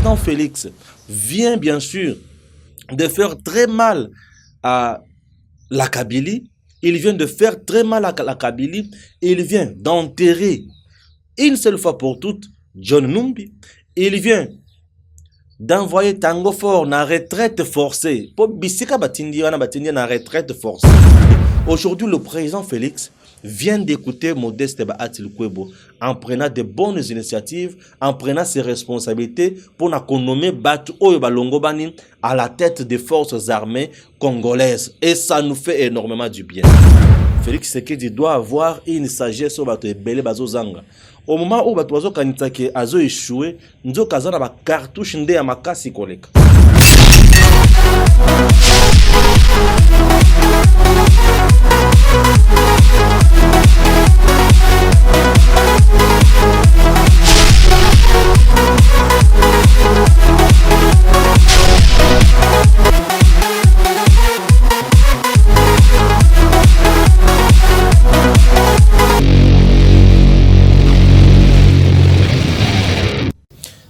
président Félix vient bien sûr de faire très mal à la Kabylie. Il vient de faire très mal à la Kabylie. Il vient d'enterrer une seule fois pour toutes John Numbi. Il vient d'envoyer Tango Fort na retraite forcée. Pour Bissika Batindi, on a Batindi na retraite forcée. Aujourd'hui, le président Félix vient d'écouter Modeste Baatil Kwebo en prenant de bonnes initiatives, en prenant ses responsabilités pour nommer Batu Oyo Balongo Bani à la tête des forces armées congolaises. Et ça nous fait énormément du bien. Félix Tshisekedi doit avoir une sagesse au bateau belé bazo zanga. Au moment où bateau kanitake azo échoué, nzo kazana ba cartouche nde ya makasi koleka.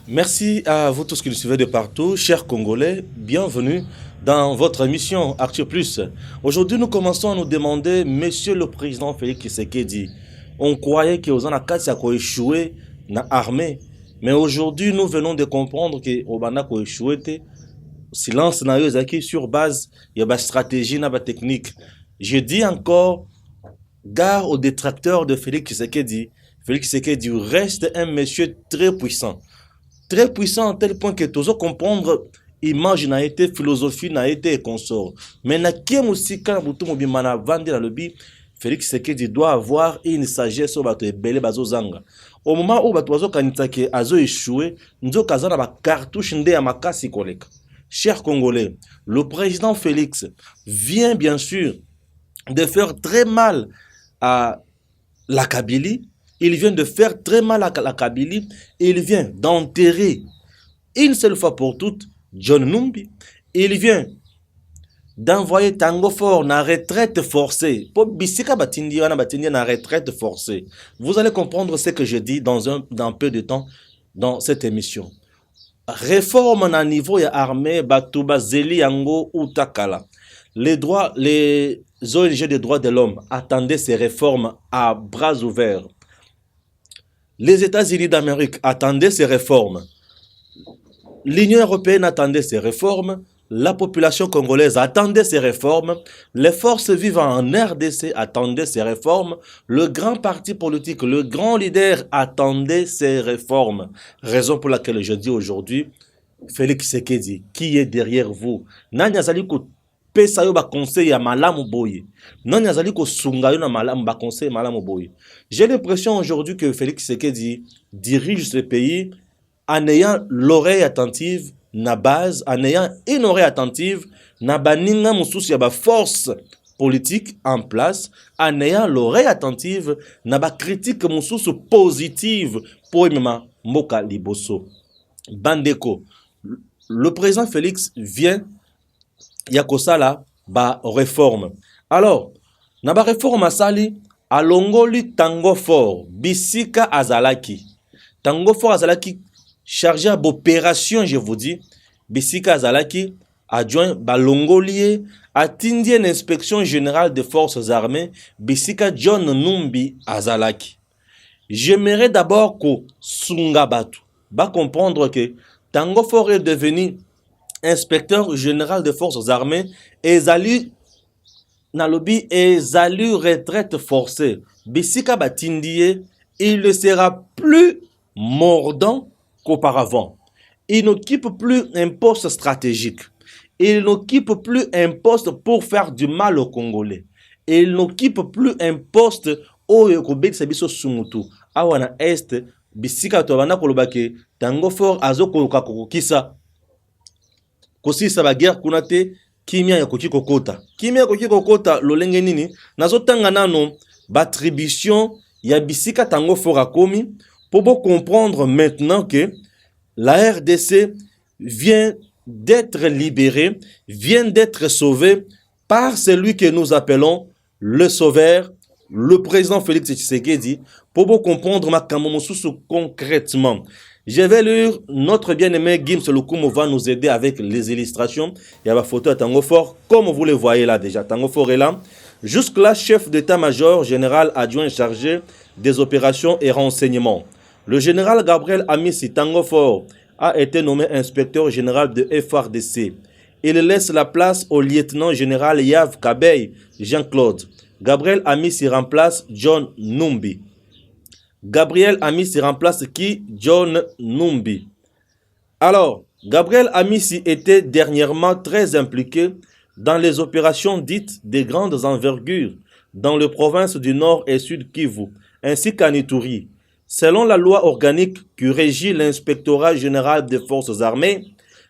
Merci à vous tous qui nous suivez de partout, chers Congolais, bienvenue dans votre émission Arthur Plus. Aujourd'hui, nous commençons à nous demander, Monsieur le Président Félix Tshisekedi, on croyait que aux Anakati a échoué dans l'armée, mais aujourd'hui, nous venons de comprendre que Obana a échoué, silence n'a eu sur base, il y a une stratégie, une technique. Je dis encore, gare aux détracteurs de Félix Tshisekedi. Félix Tshisekedi reste un monsieur très puissant. Très puissant à tel point que tu dois comprendre image n'a été, philosophie n'a été et consort. Mais na kiem aussi quand vous tombez mana vendre dans le bi, Félix Tshisekedi doit avoir une sagesse au bateau belé bazo zanga. Au moment où bateau kanitake azo échoué, nzo kazana ba cartouche nde ya makasi koleka. Chers Congolais, le président Félix vient bien sûr de faire très mal à la Kabylie. Il vient de faire très mal à la Kabylie. Il vient d'enterrer une seule fois pour toutes John Numbi. Il vient d'envoyer Tango Fort na retraite forcée. Pour Bissika Batindi, on a Batindi na retraite forcée. Vous allez comprendre ce que je dis dans peu de temps dans cette émission. Réforme na niveau ya armée Batuba Zeli Yango Utakala. Les ONG des droits de l'homme attendaient ces réformes à bras ouverts. Les États-Unis d'Amérique attendaient ces réformes. L'Union européenne attendait ces réformes. La population congolaise attendait ces réformes. Les forces vivant en RDC attendaient ces réformes. Le grand parti politique, le grand leader attendait ces réformes. Raison pour laquelle je dis aujourd'hui, Félix Tshisekedi, qui est derrière vous? Nani azali ko pesa yo ba conseil ya malamu boye. Nani azali ko sunga yo na malamu ba conseil malamu boye. J'ai l'impression aujourd'hui que Félix Tshisekedi dirige ce pays en ayant l'oreille attentive na base, en ayant une oreille attentive na baninga mususu ya ba force politique en place, en ayant l'oreille attentive na ba critique mususu positive pour mema mboka liboso. Bandeko, le président Félix vient yakosala ba réforme. Alors, na ba réforme asali alongoli Tango Fort, Bisika azalaki. Tango Fort azalaki chargé d'opération, je vous dis. Bisika azalaki adjoint balongolier atindi une inspection générale des forces armées. Bisika John Numbi azalaki. J'aimerais d'abord que Sungabatu va comprendre que Tango Fort est devenu inspecteur général des forces armées et Zali Nalobi et Zali retraite forcée. Bisika Batindie, il ne sera plus mordant qu'auparavant. Il n'occupe plus un poste stratégique. Il n'occupe plus un poste pour faire du mal aux Congolais. Il n'occupe plus un poste où il Sabiso Sumutu. Awana Est, Bisika Tovana Kolobake, Tango Fort Azoko Kakokisa. Kosi saba guerre kunate kimia ya koki kokota. Kimia ya koki kokota lolenge nini nazotanga nano battribution ya Bisika Tango Fort akomi pour comprendre maintenant que la RDC vient d'être libérée, vient d'être sauvée par celui que nous appelons le sauveur, le président Félix Tshisekedi, pour comprendre ma kamomosusu concrètement. Je vais lire, notre bien-aimé Gims Lukumo va nous aider avec les illustrations. Il y a la photo à Tango Fort, comme vous le voyez là déjà. Tango Fort est là. Jusque-là, chef d'état-major, général adjoint chargé des opérations et renseignements. Le général Gabriel Amissi Tango Fort a été nommé inspecteur général de FRDC. Il laisse la place au lieutenant général Yav Kabey Jean-Claude. Gabriel Amissi remplace John Numbi. Gabriel Amissi remplace qui? John Numbi. Alors, Gabriel Amissi était dernièrement très impliqué dans les opérations dites de grandes envergures dans les provinces du Nord et Sud Kivu, ainsi qu'à Ituri. Selon la loi organique qui régit l'inspectorat général des forces armées,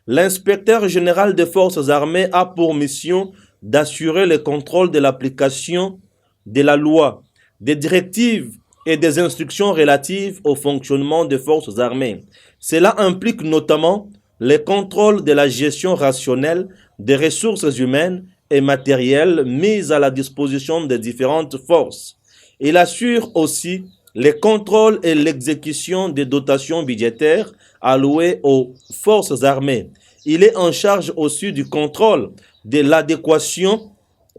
l'inspecteur général des forces armées a pour mission d'assurer le contrôle de l'application de la loi, des directives et des instructions relatives au fonctionnement des forces armées. Cela implique notamment le contrôle de la gestion rationnelle des ressources humaines et matérielles mises à la disposition des différentes forces. Il assure aussi le contrôle et l'exécution des dotations budgétaires allouées aux forces armées. Il est en charge aussi du contrôle de l'adéquation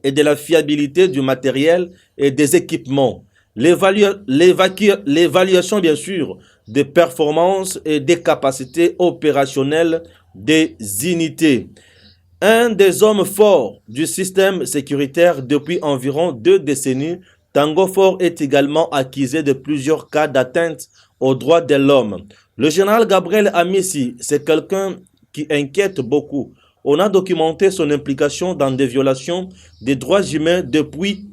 et de la fiabilité du matériel et des équipements. L'évaluation, bien sûr, des performances et des capacités opérationnelles des unités. Un des hommes forts du système sécuritaire depuis environ 2 décennies, Tango Fort est également accusé de plusieurs cas d'atteinte aux droits de l'homme. Le général Gabriel Amissi, c'est quelqu'un qui inquiète beaucoup. On a documenté son implication dans des violations des droits humains depuis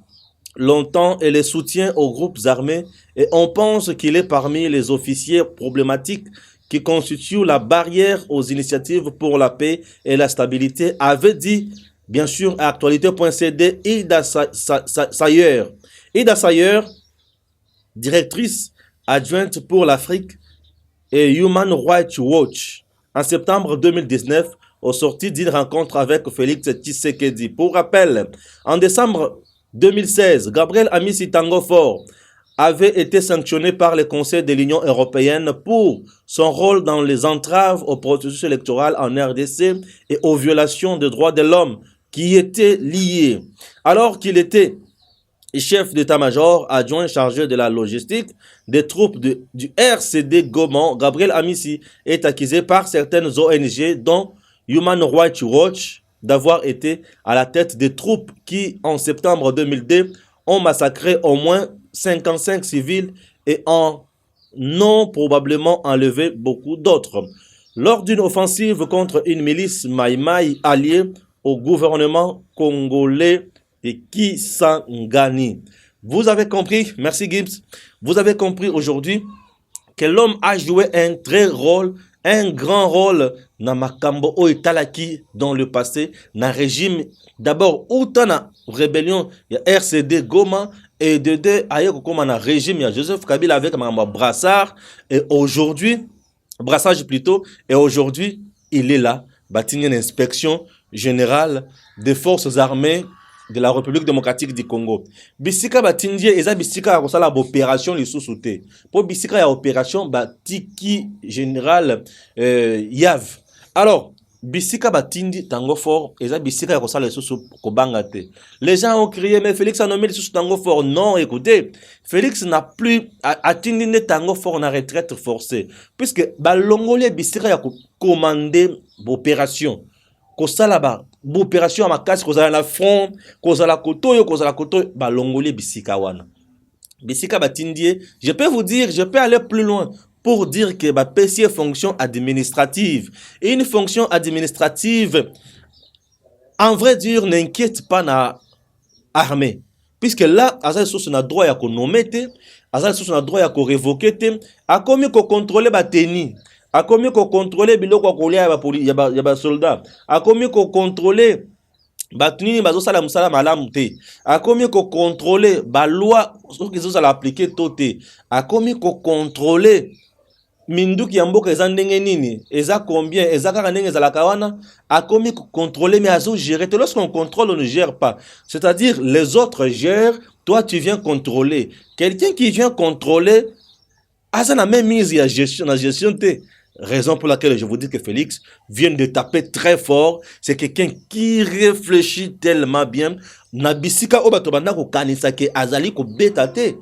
longtemps et les soutien aux groupes armés, et on pense qu'il est parmi les officiers problématiques qui constituent la barrière aux initiatives pour la paix et la stabilité, avait dit bien sûr à actualité.cd Ida Sayer. Ida Sayer, directrice adjointe pour l'Afrique et Human Rights Watch, en septembre 2019, au sorti d'une rencontre avec Félix Tshisekedi. Pour rappel, en décembre 2016, Gabriel Amissi Tango Fort avait été sanctionné par le Conseil de l'Union européenne pour son rôle dans les entraves au processus électoral en RDC et aux violations des droits de l'homme qui étaient liées. Alors qu'il était chef d'état-major adjoint chargé de la logistique des troupes du RCD Goma, Gabriel Amissi est accusé par certaines ONG dont Human Rights Watch d'avoir été à la tête des troupes qui, en septembre 2002, ont massacré au moins 55 civils et en ont probablement enlevé beaucoup d'autres. Lors d'une offensive contre une milice Maïmaï alliée au gouvernement congolais de Kisangani. Vous avez compris, merci Gibbs, vous avez compris aujourd'hui que l'homme a joué un grand rôle dans Makambo Oitalaki dans le passé, dans le régime, d'abord, autant dans rébellion, il y a RCD Goma, et de deux, ailleurs, comme dans le régime, il y a Joseph Kabila avec un brassard, et aujourd'hui, brassage plutôt, et aujourd'hui, il est là, bâti une inspection générale des forces armées de la République démocratique du Congo. Bisika batindie eza bisika ya kosala opération lisusu te. Po bisika ya opération batiki général Yav. Alors, bisika batindi Tango Fort eza bisika ya kosala lisusu kobanga te. Les gens ont crié mais Félix a nommé lisusu Tango Fort. Non, écoutez, Félix n'a plus atteint Tango Fort na retraite forcée puisque balongole bisika ya commander opération. Kosala ba opération à ma casse, kozala la front, kozala kotoyo, balongoli bisika wana. Bisika batindie, je peux vous dire, je peux aller plus loin pour dire que ba PC fonction administrative. Et une fonction administrative, en vrai dire, n'inquiète pas na armée. Puisque là, azal source na droit ya ko nommer te, azal source na droit ya ko révoquer te, a komi ko contrôler ba teni. A komi ko contrôler biloko kolia ya ba soldat. A komi ko contrôler batunini bazo sala musala malamu te. A komi ko contrôler ba loi soki zo sala appliquer to te. A komi ko contrôler minduki ya mboka eza ndenge nini, eza combien, eza kaka ndenge ezalaka wana. A komi ko contrôler mais azo gérer te. Lorsqu'on contrôle, on ne gère pas. C'est-à-dire les autres gèrent, toi tu viens contrôler. Quelqu'un qui vient contrôler Aza na même mise ya gestion, la gestion T. Raison pour laquelle je vous dis que Félix vient de taper très fort. C'est quelqu'un qui réfléchit tellement bien. Nabisika obato banda ko kanisa ke azali ko beta te.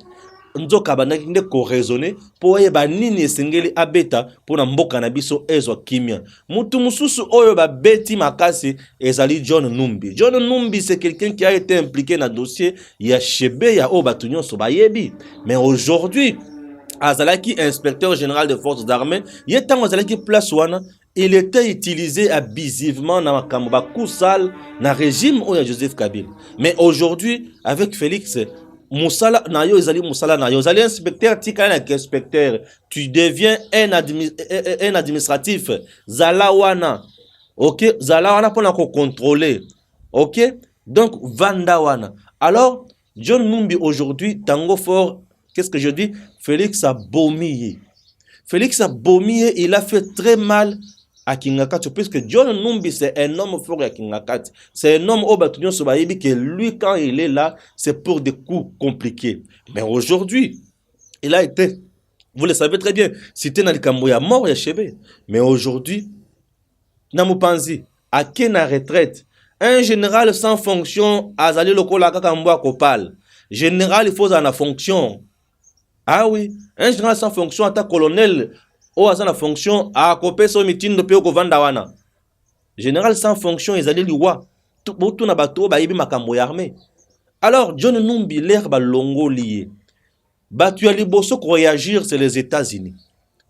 Nzoka bandaki nde ko raisonner po yeba nini esengeli abeta po na mboka na biso ezwa kimia. Mutu mususu oyo ba beti makasi ezali John Numbi. John Numbi c'est quelqu'un qui a été impliqué dans le dossier ya Chebe ya obato nyonso bayebi. Mais aujourd'hui azalaki inspecteur général des forces armées, yetango azalaki place wana, il était utilisé abusivement dans makambo ba kusal na régime oya Joseph Kabila. Mais aujourd'hui avec Félix Moussala Nayo ezali Moussala Nayo, ezali inspecteur tika na inspecteur, tu deviens un administratif zalawana. OK, zalawana pour la contrôler. OK? Donc Vandawana. Alors John Numbi aujourd'hui tango fort. Qu'est-ce que je dis? Félix a Bomiyé. Félix a Bomiyé, il a fait très mal à Kingakati, puisque John Numbi, c'est un homme fort à Kingakati. C'est un homme au bâtonnier Sobaïbi que lui, quand il est là, c'est pour des coups compliqués. Mais aujourd'hui, il a été, vous le savez très bien, cité dans le Kamboya mort et Chebe. Mais aujourd'hui, Namoupanzi, à Kena retraite, un général sans fonction, Azali Lokola Kakamboa Kopal. Général, il faut en la fonction. Ah oui, un général sans fonction, attaque colonel, ou à sa fonction, à copé son meeting de Péoko Vandawana. Général sans fonction, ils allaient l'Iwa. Tout na bateau, ba ibi makambo armé. Alors, John Numbi, l'air ba longo lié. Batu ya liboso ko réagir, c'est les États-Unis.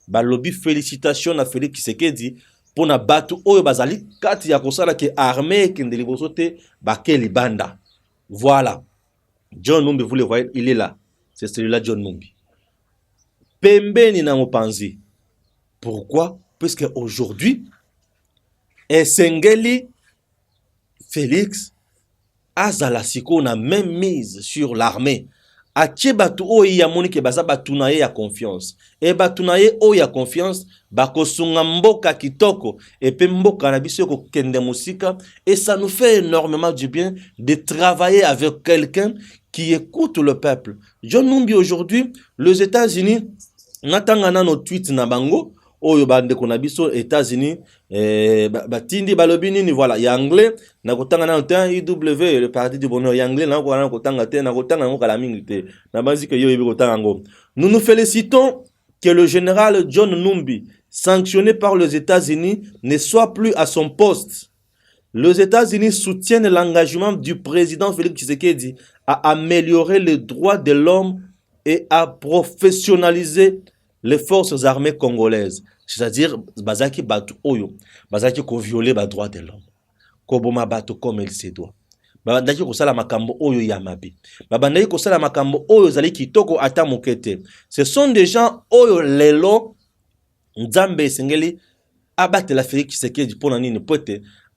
Ba lobby félicitations à Félix Tshisekedi pour na batu oyo bazali kati ya kosala ke armé kende liboso te ba ke libanda. Voilà. John Numbi, vous le voyez, il est là. C'est celui-là, John Numbi. Pembeni na mopanzi. Pourquoi? Puisque aujourd'hui, Esengeli Félix Azalasiko n'a même mise sur l'armée. Atie batu oyo ya moni ke baza batu na ye ya confiance. Et batu na ye oyo ya confiance bakosunga mboka kitoko et pe mboka na biso ko kende musika, et ça nous fait énormément du bien de travailler avec quelqu'un qui écoute le peuple. John Numbi aujourd'hui, les États-Unis natangana no tweet na bango oyo bande ko na biso États-Unis batindi balobi nini, voilà ya anglais na kotangana no temps IW le parti du bonheur ya anglais na ko na kotanga te na kotanga ngo kala mingi te na banzi ke yo yebi kotanga ngo. Nous nous félicitons que le général John Numbi, sanctionné par les États-Unis, ne soit plus à son poste. Les États-Unis soutiennent l'engagement du président Félix Tshisekedi à améliorer les droits de l'homme et à professionnaliser les forces armées congolaises. C'est-à-dire, bazaki batu oyo, bazaki ko violer les droits de l'homme. Ko boma batu comme il se doit. Babandaki ko sala makambo oyo ya mabe. Babandaki ko sala makambo oyo zali kitoko ata mokete. Ce sont des gens oyo lelo Nzambe Sengeli abattre la Félix Tshisekedi pour nini pote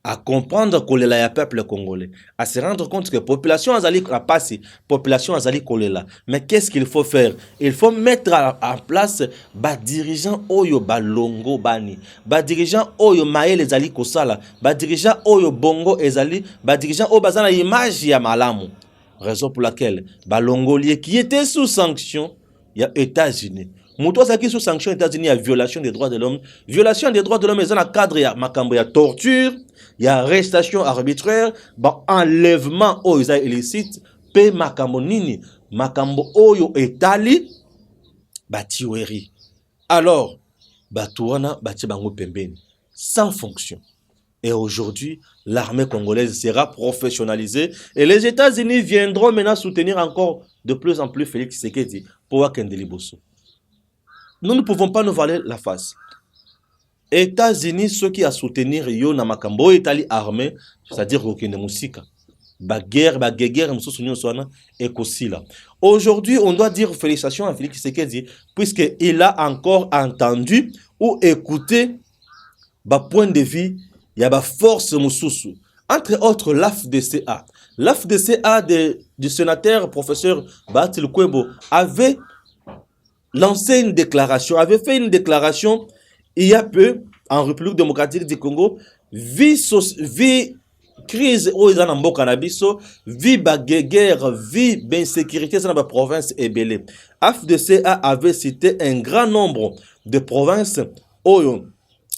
à comprendre que le peuple congolais, à se rendre compte que la population azali a passé, population azali kolela. Mais qu'est-ce qu'il faut faire? Il faut mettre en place ba dirigeant oyo balongo bani, ba dirigeant oyo maele ezali kosala, ba dirigeant oyo bongo ezali, ba dirigeant oyo bazana image ya malamu. Raison pour laquelle balongolier qui était sous sanction, il y a États-Unis. Moutou qui sous sanction États-Unis, il y a violation des droits de l'homme. Violation des droits de l'homme, il y a un cadre, il y a makambo, il y a torture, il y a arrestation arbitraire, bah, enlèvement oh, illicite, pe makambo nini, makambo oyo etali, bah, tiweri. Alors, bah, touana, bah, tibango pembeni, sans fonction. Et aujourd'hui, l'armée congolaise sera professionnalisée et les États-Unis viendront maintenant soutenir encore de plus en plus Félix Tshisekedi pour Wakende Liboso. Nous ne pouvons pas nous voiler la face. États-Unis, ceux qui a soutenir yo na makambo Italie armée, c'est-à-dire Wakende Musika. Baguerre, et Kosila. Aujourd'hui, on doit dire félicitations à Félix Tshisekedi puisqu'il a encore entendu ou écouté ba point de vue. Il y a une force Moussoussou. Entre autres, l'AFDCA. L'AFDCA du sénateur professeur Batil Kwebo avait lancé une déclaration, avait fait une déclaration il y a peu en République démocratique du Congo, vie crise oyo eza na mboka na biso, vi guerre, vi insécurité dans la province ebele. AFDCA avait cité un grand nombre de provinces oyo.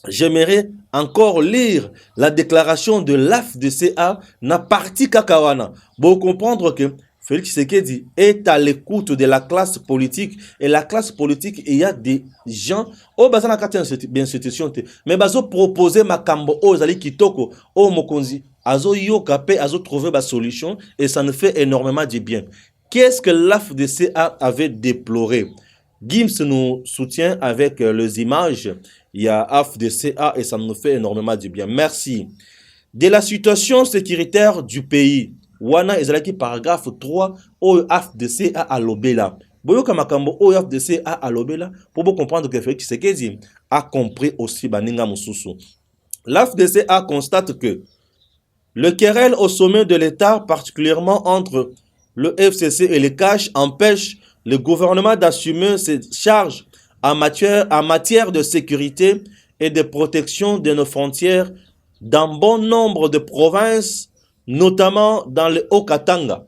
J'aimerais encore lire la déclaration de l'AFDCA na parti kakawana. Pour comprendre que Félix Tshisekedi est à l'écoute de la classe politique. Et la classe politique, il y a des gens, oh, bazana kati institution te, mais bazo proposer makambo oh zali kitoko, oh mokonzi, azo yoka pe azo trouver ba solution et ça nous fait énormément du bien. Qu'est-ce que l'AFDCA avait déploré? Gims nous soutient avec les images. Il y a AFDCA et ça nous fait énormément du bien. Merci. De la situation sécuritaire du pays. Wana ezalaki paragraphe 3 au AFDCA à l'obela. Boyoka makambo au AFDCA à l'obela pour comprendre que Félix Tshisekedi a compris aussi baninga mususu. L'AFDCA constate que le querelle au sommet de l'État, particulièrement entre le FCC et les CACH, empêche le gouvernement d'assumer ses charges en matière de sécurité et de protection de nos frontières dans bon nombre de provinces, notamment dans le Haut-Katanga,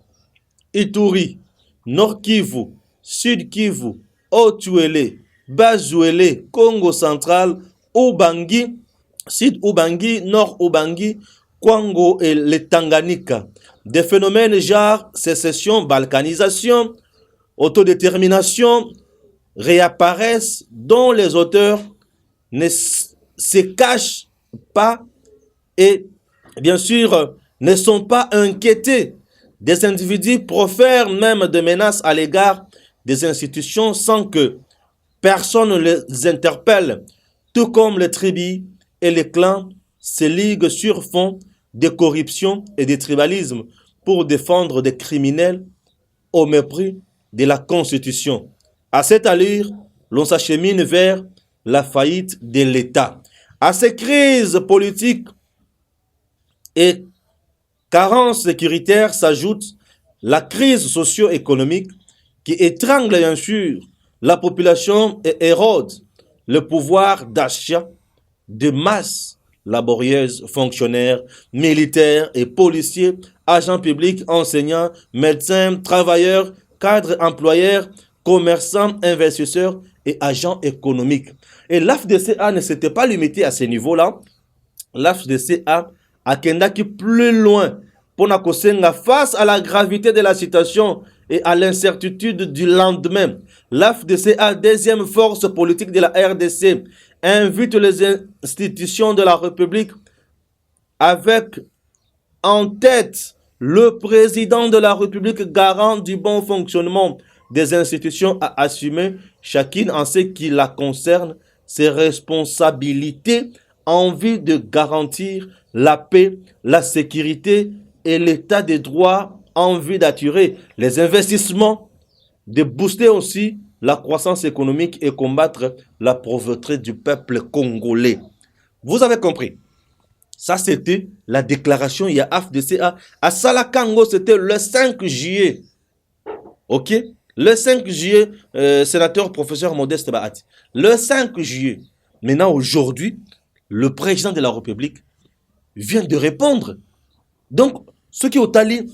Ituri, Nord Kivu, Sud Kivu, Haut-Tuélé, Bas-Tuélé, Congo central, Ubangi, Sud Ubangi, Nord Ubangi, Kwango et le Tanganyika. Des phénomènes genre sécession, balkanisation, autodétermination réapparaissent dont les auteurs ne se cachent pas et bien sûr ne sont pas inquiétés. Des individus profèrent même des menaces à l'égard des institutions sans que personne ne les interpelle, tout comme les tribus et les clans se liguent sur fond de corruption et de tribalisme pour défendre des criminels au mépris de la Constitution. À cette allure, l'on s'achemine vers la faillite de l'État. À ces crises politiques et carences sécuritaires s'ajoute la crise socio-économique qui étrangle bien sûr la population et érode le pouvoir d'achat de masse laborieuse, fonctionnaires, militaires et policiers, agents publics, enseignants, médecins, travailleurs, cadres, employeurs, commerçants, investisseurs et agents économiques. Et l'AFDCA ne s'était pas limité à ce niveau-là. L'AFDCA a kendaki plus loin pour na face à la gravité de la situation et à l'incertitude du lendemain. L'AFDCA, deuxième force politique de la RDC, invite les institutions de la République avec en tête le président de la République garant du bon fonctionnement des institutions à assumer, chacune en ce qui la concerne, ses responsabilités en vue de garantir la paix, la sécurité et l'état des droits en vue d'attirer les investissements, de booster aussi la croissance économique et combattre la pauvreté du peuple congolais. Vous avez compris? Ça, c'était la déclaration il y a AFDCA. À Salakango, c'était le 5 juillet. Ok? Le 5 juillet, sénateur professeur Modeste Bahati. Le 5 juillet. Maintenant, aujourd'hui, le président de la République vient de répondre. Donc, ce qui est allé,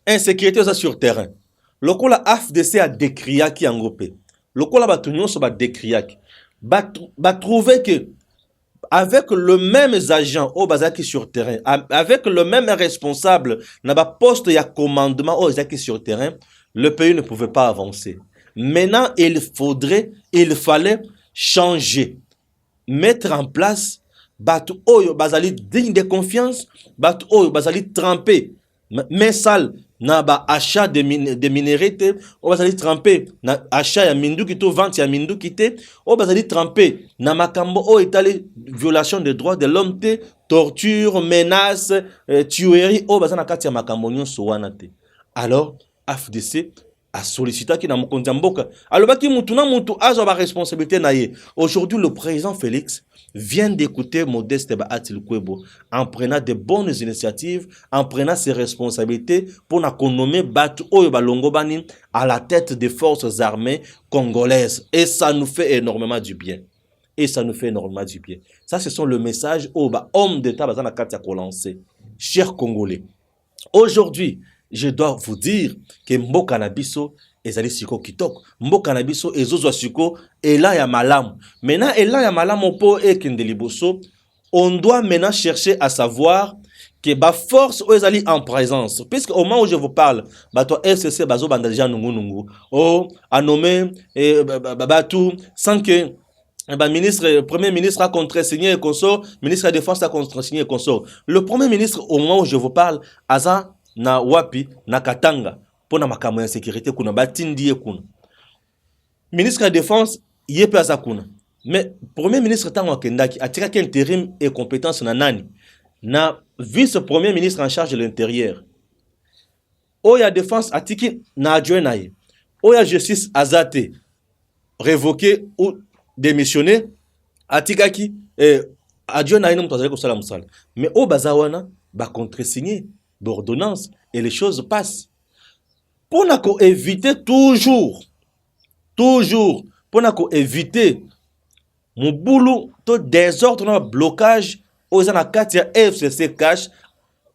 insécurité sur terrain. Le coup la AFDC a décrié qui en groupe. Le coup la batunion se bat décrié. Va trouver que avec le même agent au bazaki sur terrain, avec le même responsable, n'a pas poste et commandement au bazaki sur terrain, le pays ne pouvait pas avancer. Maintenant, il fallait changer, mettre en place batu oyo bazali digne de confiance, batu oyo bazali trempé, mais sale na ba achat de minerais te, o bazali trempé na achat ya minduki to vente ya minduki te, o bazali trempé na makambo o etali violation des droits de l'homme te, torture, menace, tuerie o bazana kati ya makambo nyonso wana te. Alors AFDC a sollicité qui na mokonzi mboka alobaki mutu na mutu azo ba responsabilité na ye. Aujourd'hui le président Félix vient d'écouter Modeste Bahati Lukwebo en prenant de bonnes initiatives, en prenant ses responsabilités pour nommer Batu Oyo Balongo Bani à la tête des forces armées congolaises. Et ça nous fait énormément du bien. Et ça nous fait énormément du bien. Ça, ce sont le message au homme d'État bazana katia ko lancer. chers Congolais. Aujourd'hui, je dois vous dire que mboka na biso ezali siko kitoko. Mboka na biso ezozwa siko ela ya malamu. Maintenant ela ya malamu po ekende liboso, on doit maintenant chercher à savoir que ba force ou ezali en présence. Puisque au moment où je vous parle, ba to FCC bazo banda déjà nungu. Oh, a nommé tout sans que premier ministre a contresigné et consort, ministre de la Défense a contresigné et consort. Le premier ministre, au moment où je vous parle, aza na wapi, na katanga, pour na makambo ya sécurité kuna, batindi kuna. Ministre de la Défense, yé pe aza kuna. Mais premier ministre tango akendaki, atira ki intérim et compétence na nani, na vice-premier ministre en charge de l'intérieur. Oya défense atiki na adjoint na ye. Oya justice azate, révoqué ou démissionné, atikaki, adjoint na ye nom tazali kosala musala. Mais au bazawana, ba contre-signé, d'ordonnance, et les choses passent. Pour éviter toujours, pour éviter mon boulot, tout désordre, blocage, aux anakati ya FCC cash,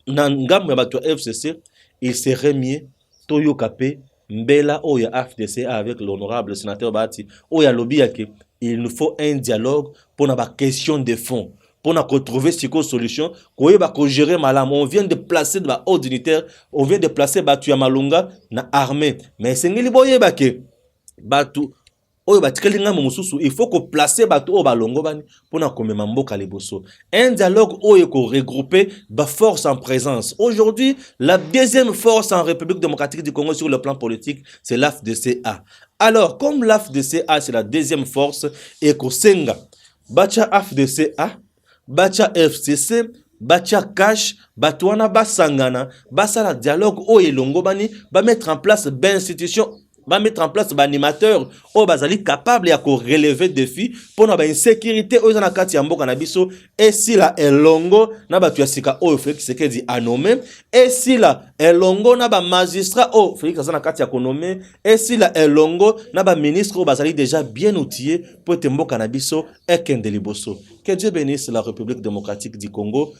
nangam ya bato FCC, il serait mieux, toyo kapé, mbela oya FDC avec l'honorable sénateur Bati, oya lobby yake, il nous faut un dialogue pour la question de fond. Pour retrouver ces solutions, pour gérer malam. On vient de placer de hauts dignitaires, on vient de placer Batu Yamalunga dans l'armée. Mais c'est ngeli boye bake Batu oyo batikelinga mosusu, il faut qu'on place Batu au balongo bani pour na komema mboka liboso. Un dialogue oyo ko regrouper ba force en présence. Aujourd'hui, la deuxième force en République démocratique du Congo sur le plan politique, c'est l'AFDCA. Alors, comme l'AFDCA c'est la deuxième force et ko senga bacha AFDCA bacha FCC, bacha cash, batouana basangana, basala dialogue o elongo bani, ba mettre en place ben institution, ba mettre en place ba animateur o bazali capable ya ko relever défi pour na ba insécurité o na kati ya mboka na biso, et si la elongo na batu ya sika o Félix Tshisekedi a nommé, et si la elongo na ba magistrat o Félix na kati ya konomé, et si la elongo na ba ministre o bazali déjà bien outillé pour te mboka na biso ekende liboso. Que Dieu bénisse la République démocratique du Congo.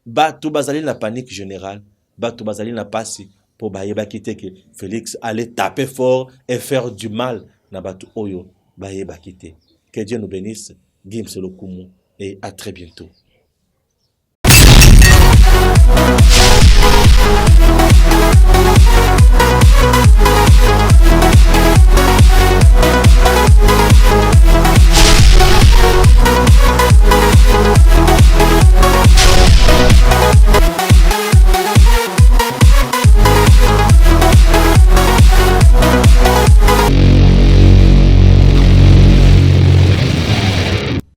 Batu bazali na panique générale, batu bazali na pasi pour bayeba kite que Félix allait taper fort et faire du mal na batu oyo bayeba kite. Que Dieu nous bénisse. Gims Lokumu et à très bientôt.